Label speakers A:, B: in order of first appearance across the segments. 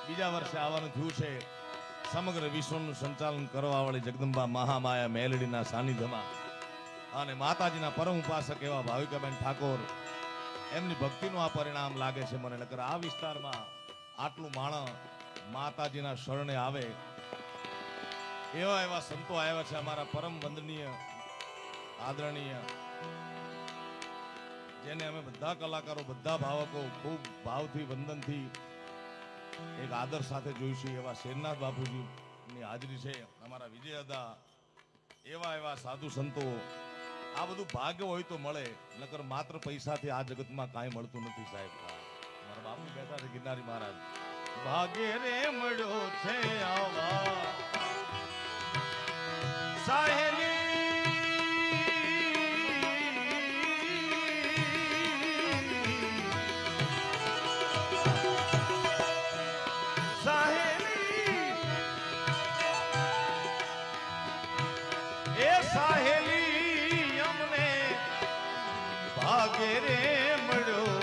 A: બીજા વર્ષે આવવાનું થયું છે. સમગ્ર વિશ્વનું સંચાલન કરવા વાળી જગદંબા મહામાયા મેલડીના સાનિધ્યમાં અને માતાજીના પરમ ઉપાસક એવા ભાવિકાબેન ઠાકોર એમની ભક્તિનું આ પરિણામ લાગે છે મને. નકર આ વિસ્તારમાં આટલું માણસ માતાજીના શરણે આવે એવા એવા સંતો આવ્યા છે. અમારા પરમ વંદનીય આદરણીય જેને અમે બધા કલાકારો બધા ભાવકો ખૂબ ભાવથી વંદનથી એક આદર સાથે જોઈશું એવા શેરનાથ બાપુજીની હાજરી છે. અમારા વિજયદા એવા એવા સાધુ સંતો. આ બધું ભાગ્ય હોય તો મળે, નકર માત્ર પૈસાથી આ જગતમાં કાંઈ મળતું નથી સાહેબ. મારા બાપુ બેઠા છે ગિરનારી મહારાજ. ભાગ્ય રે મળ્યો છે આવા સાહેલી સાહેલી અમને ભાગે રે મળ્યો,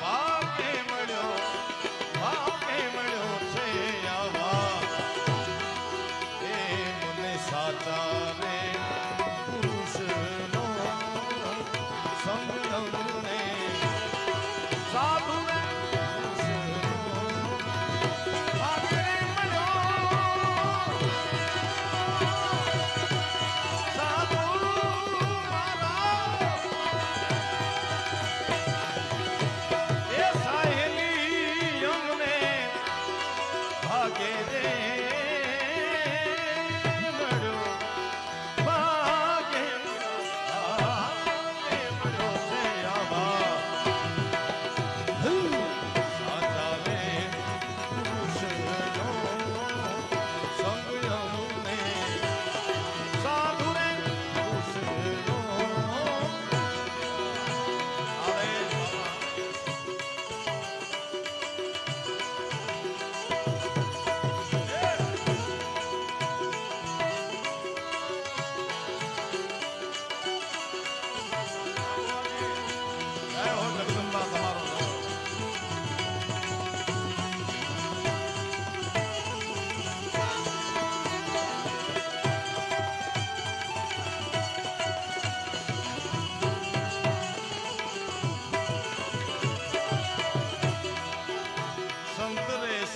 A: ભાગે મળ્યો, ભાગે મળ્યો છે આવા એ મને સાચા રે પુરુષનો સંગ અમને સાધુ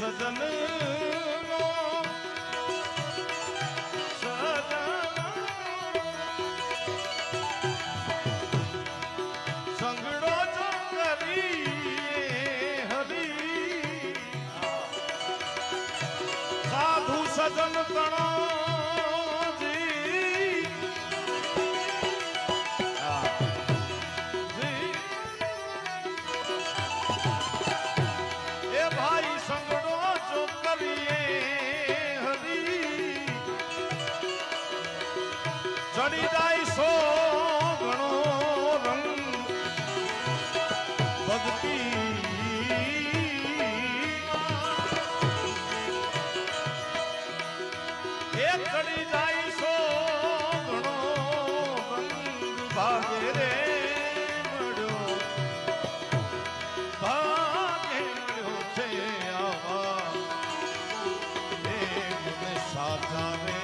A: સજન સંગડો કરી હરી સાધુ સજન તણો ચડી જાય સો ઘણો રંગ ભક્તિ એ ચડી જાય સો ઘણો રંગ ભાગે રે મળ્યો, ભાગે મળ્યો છે આવા એ મને સાચા રે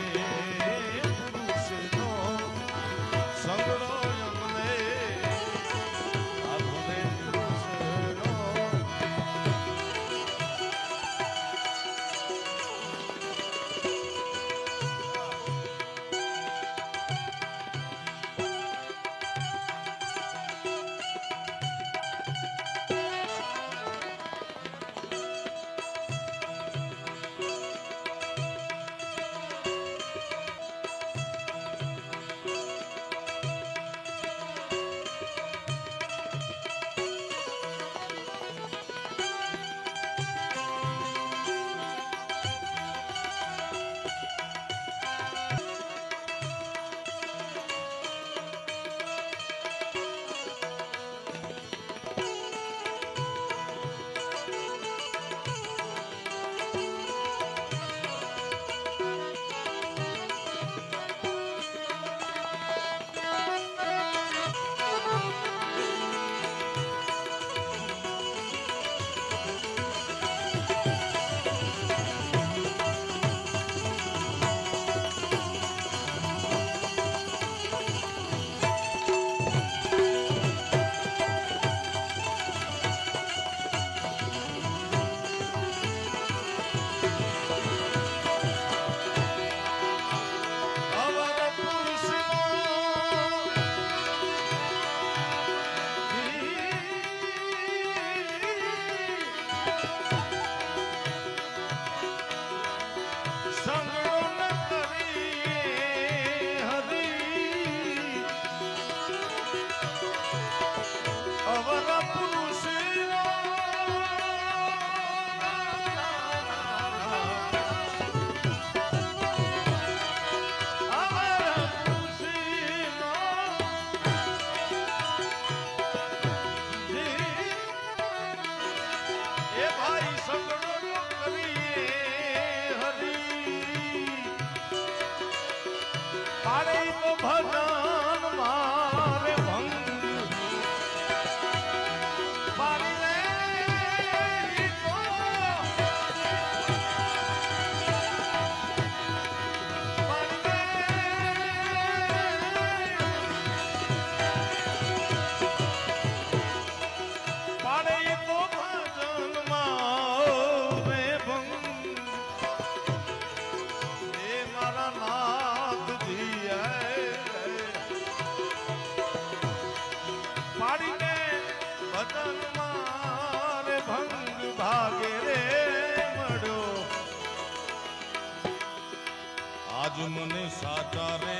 A: મને સાચા રે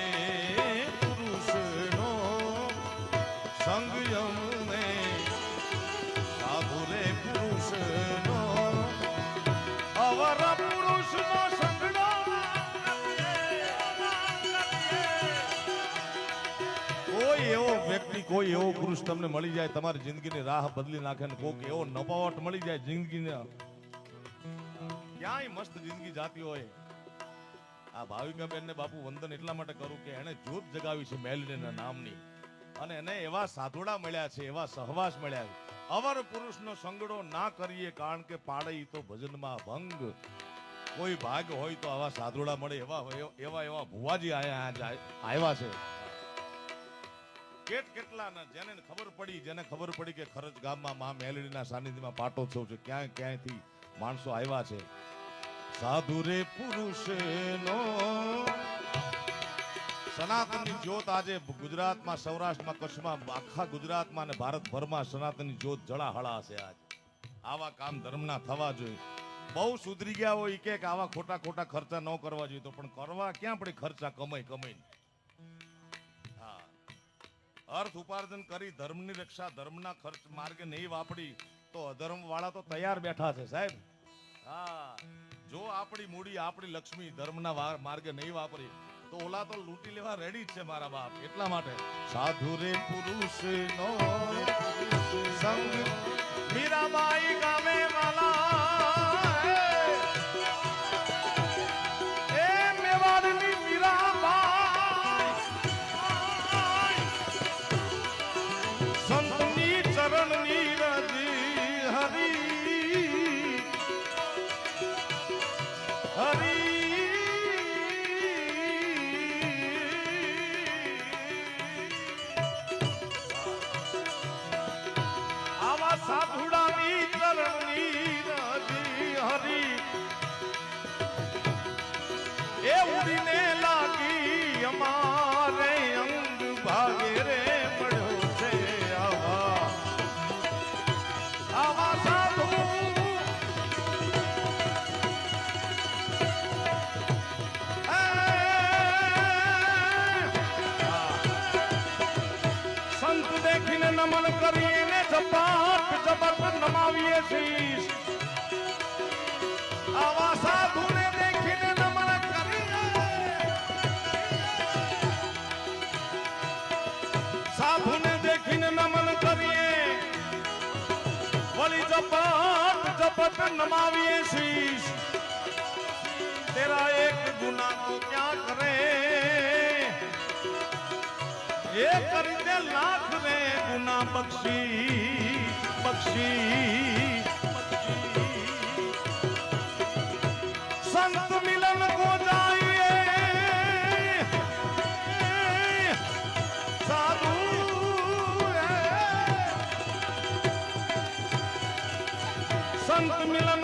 A: પુરુષનો સંગ યમને સાધુ રે પુરુષનો અવર પુરુષનો સંગડો કોઈ એવો વ્યક્તિ કોઈ એવો પુરુષ તમને મળી જાય તમારી જિંદગીની રાહ બદલી નાખે ને કોઈક એવો નપાવટ મળી જાય જિંદગીને ક્યાંય મસ્ત જિંદગી જાતી હોય. આ ભાવિકાબેન ને બાપુ વંદન એટલા માટે કરું કે એને જ્યોત જગાવી છે મેલડીના નામની અને એને એવા સાધુડા મળ્યા છે એવા સહવાસ મળ્યા છે. અવર પુરુષનો સંગડો ના કરીએ કારણ કે પાડે ઈ તો ભજનમાં ભંગ. કોઈ ભાગ હોય તો આવા સાધુડા મળે એવા એવા ભુવાજી આવ્યા છે. કેટલા જેને ખબર પડી કે ખરજ ગામમાં મા મેલડીના સાનિધ્યમાં પાટોત્સવ છે ક્યાંયથી માણસો આવ્યા છે. સાધુ રે પુરુષનો સનાતનની જ્યોત આજે ગુજરાતમાં સૌરાષ્ટ્રમાં કચ્છમાં આખા ગુજરાતમાં અને ભારતભરમાં સનાતનની જ્યોત જળાહળા છે. આજ આવા કામ ધર્મના થવા જોઈએ. બહુ સુધરી ગયા હોય કે આવા ખોટા ખર્ચા ન કરવા જોઈએ તો પણ કરવા ક્યાં પડે ખર્ચા કમાઈને. હા, અર્થ ઉપાર્જન કરી ધર્મની રક્ષા ધર્મના ખર્ચ માર્ગે નહીં વાપરી તો અધર્મ વાળા તો તૈયાર બેઠા છે સાહેબ. હા, જો આપણી મૂડી આપણી લક્ષ્મી ધર્મના માર્ગે નહીં વાપરી તો ઓલા તો લૂંટી લેવા રેડી જ છે મારા બાપ. એટલા માટે સાધુ રે પુરુષનો સંગ મીરાબાઈ ગામે વાલા એ મેવાડની મીરાબાઈ સંતની ચરણની રજી હરી આવા સાધુડાની ચરણની રજી હરી એ ઉડીને લાગી અમારે અંગ ભાગે રે મળ્યો છે. આવા સાધુ નમન કરીને ઝપાટ નમાવીએ શીશ. આવા સાધુને દેખીને નમન કરીને સાધુને દેખીને નમન કરીએ વળી ઝપાટ નમાવીએ શીશ. તેરા એક ગુના તો ક્યાં કરે એ કરીને લાખ ને ગુના બક્ષી સંત મિલન को जाइए साधु संत मिलन